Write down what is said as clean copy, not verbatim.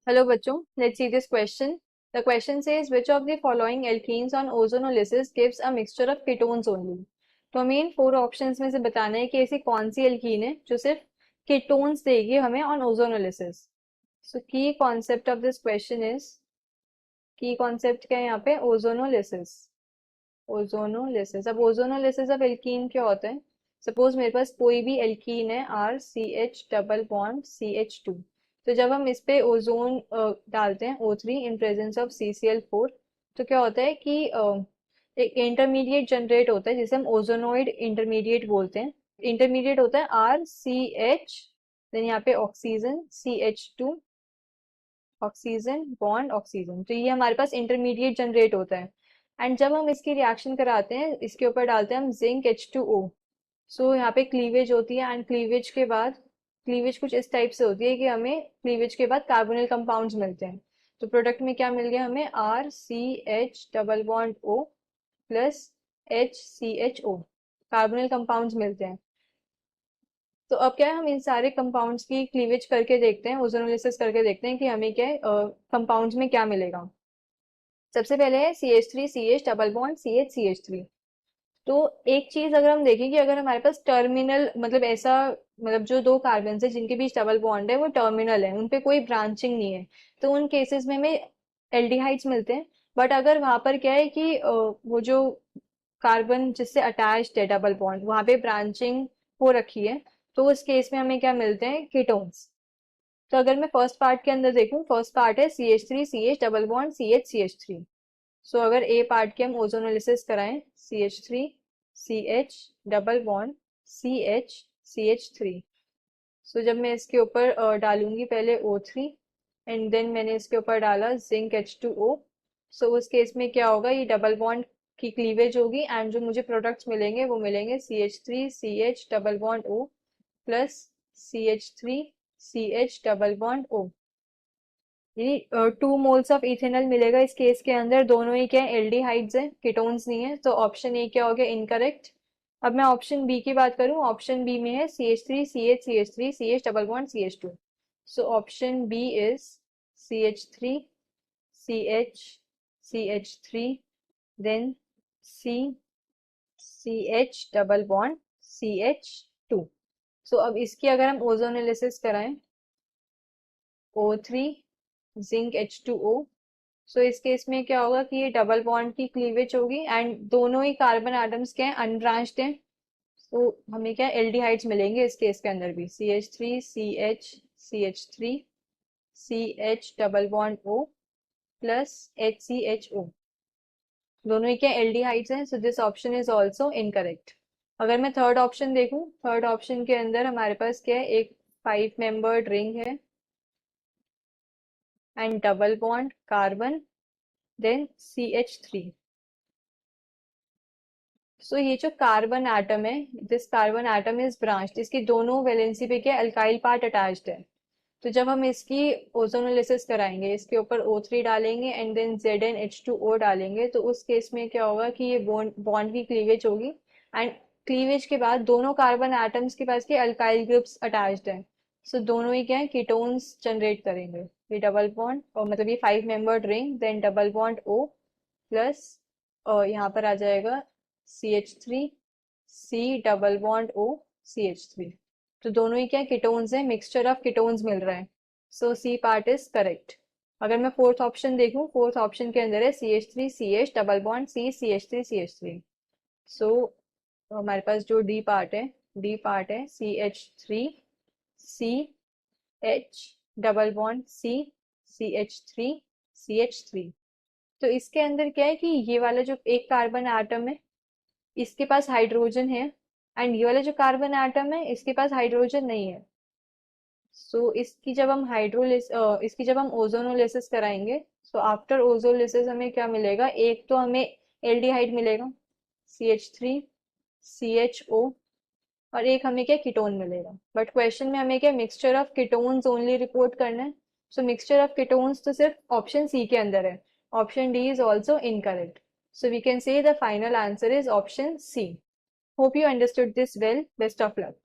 Hello बच्चों, let's see this question. The question says which of the following alkenes on ozonolysis gives a mixture of ketones only. तो हमें इन 4 options में से बताना है कि ऐसी कौन सी एल्कीन है जो सिर्फ कीटोन्स देगी हमें on ozonolysis. So key concept of this question is, key concept क्या है यहाँ पे? ओजोनोलिसिस. ओजोनोलिसिस. अब ओजोनोलिसिस ऑफ एल्कीन क्या होता है? सपोज मेरे पास कोई भी एल्कीन है RCH डबल बॉन्ड CH2. तो जब हम इस पे ओजोन डालते हैं O3 in presence of CCl4, तो क्या होता है कि एक इंटरमीडिएट जनरेट होता है जिसे हम ओजोनोइड इंटरमीडिएट बोलते हैं. इंटरमीडिएट होता है RCH, देन यहाँ पे oxygen CH2, oxygen bond oxygen. तो ये हमारे पास इंटरमीडिएट जनरेट होता है. एंड जब हम इसकी रिएक्शन कराते हैं, इसके ऊपर डालते हैं हम जिंक H2O. सो यहाँ पे क्लीवेज होती है एंड क्लीवेज के बाद, क्लीवेज कुछ इस टाइप से होती है कि हमें क्लीवेज के बाद कार्बोनिल कंपाउंड्स मिलते हैं. तो प्रोडक्ट में क्या मिल गया हमें? RCH double bond O plus HCHO, carbonyl compounds मिलते हैं. तो अब क्या है, हम इन सारे कंपाउंड्स की क्लीवेज करके देखते हैं, ओजोनोलिसिस करके देखते हैं कि हमें क्या कंपाउंड्स में क्या मिलेगा. सबसे पहले है CH3CH डबल बॉन्ड CH3. तो एक चीज अगर हम देखें कि अगर हमारे पास टर्मिनल, मतलब ऐसा, मतलब जो दो कार्बन है जिनके बीच डबल बॉन्ड है वो टर्मिनल है, उनपे कोई ब्रांचिंग नहीं है, तो उन केसेस में हमें एल्डिहाइड्स मिलते हैं. बट अगर वहां पर क्या है कि वो जो कार्बन जिससे अटैच्ड है डबल बॉन्ड, वहां पे ब्रांचिंग हो रखी है, तो उस केस में हमें क्या मिलते हैं? कीटोन्स. तो अगर मैं फर्स्ट पार्ट के अंदर देखूं, फर्स्ट पार्ट है CH3CH डबल बॉन्ड CH सो अगर ए पार्ट की हम ओजोनोलिसिस कराएं, CH3CH डबल बॉन्ड CH सो जब मैं इसके ऊपर डालूंगी पहले O3 एंड देन मैंने इसके ऊपर डाला जिंक H2O. सो उस केस में क्या होगा, ये डबल बॉन्ड की क्लीवेज होगी एंड जो मुझे प्रोडक्ट्स मिलेंगे वो मिलेंगे CH3CH double bond O plus CH3CH double bond O. यानी 2 मोल्स ऑफ इथेनॉल मिलेगा इस केस के अंदर. दोनों ही क्या है? एल्डिहाइड्स है, कीटोन्स नहीं है. तो ऑप्शन ए क्या हो गया? इनकरेक्ट. अब मैं ऑप्शन बी की बात करूं, ऑप्शन बी में है CH3CH CH double bond CH2. So option B is CH3CH then CH double bond CH2. So अब इसकी अगर हम ओजोनोलिसिस कराएं, O3 जिंक H2O. सो इस केस में क्या होगा कि ये डबल बॉन्ड की क्लीवेज होगी एंड दोनों ही कार्बन एटम्स क्या है? अनब्रांच्ड हैं. तो हमें क्या एल्डिहाइड्स मिलेंगे इस केस के अंदर भी. CH3CH CH double bond O plus HCHO, दोनों ही क्या एल्डिहाइड्स हैं. So this option is also incorrect. अगर मैं थर्ड ऑप्शन देखूं, थर्ड ऑप्शन के अंदर हमारे पास क्या है? एक 5 मेंबर्ड रिंग है and double bond carbon then CH3. So ये जो कार्बन एटम है, this carbon atom is branched, इसकी दोनों वैलेंसी पे क्या अल्काइल पार्ट अटैच्ड है. तो जब हम इसकी ओजोनोलिसिस कराएंगे, इसके ऊपर O3 डालेंगे एंड देन ZnH2O डालेंगे, तो उस केस में क्या होगा कि ये बॉन्ड की क्लीवेज होगी एंड क्लीवेज के बाद दोनों कार्बन एटम्स के पास के अल्काइल ग्रुप्स अटैच्ड हैं. सो दोनों ही क्या है? कीटोन्स जनरेट करेंगे. ये डबल बॉन्ड, और मतलब ये 5 membered ring, then double bond O plus यहाँ पर आ जाएगा CH3 C double bond O CH3. तो दोनों ही क्या कीटोन्स है, मिक्सचर ऑफ कीटोन्स मिल रहा है. सो सी पार्ट इज करेक्ट. अगर मैं फोर्थ ऑप्शन देखूं, फोर्थ ऑप्शन के अंदर है CH3CH double bond C CH3CH3. सो हमारे पास जो डी पार्ट है, डी पार्ट है CH3CH double bond C CH3CH3. तो इसके अंदर क्या है कि ये वाला जो एक कार्बन एटम है, इसके पास हाइड्रोजन है एंड ये वाला जो कार्बन एटम है, इसके पास हाइड्रोजन नहीं है. सो इसकी जब हम ओजोनोलिसिस कराएंगे, सो आफ्टर ओजोनोलिसिस हमें क्या मिलेगा? एक तो हमें एल्डिहाइड मिलेगा CH3CHO, और एक हमें क्या कीटोन मिलेगा. बट क्वेश्चन में हमें क्या mixture of ketones only report करना है. सो मिक्सचर ऑफ कीटोन्स तो सिर्फ ऑप्शन सी के अंदर है. Option D is also incorrect. So we can say the final answer is option C. Hope you understood this well. Best of luck.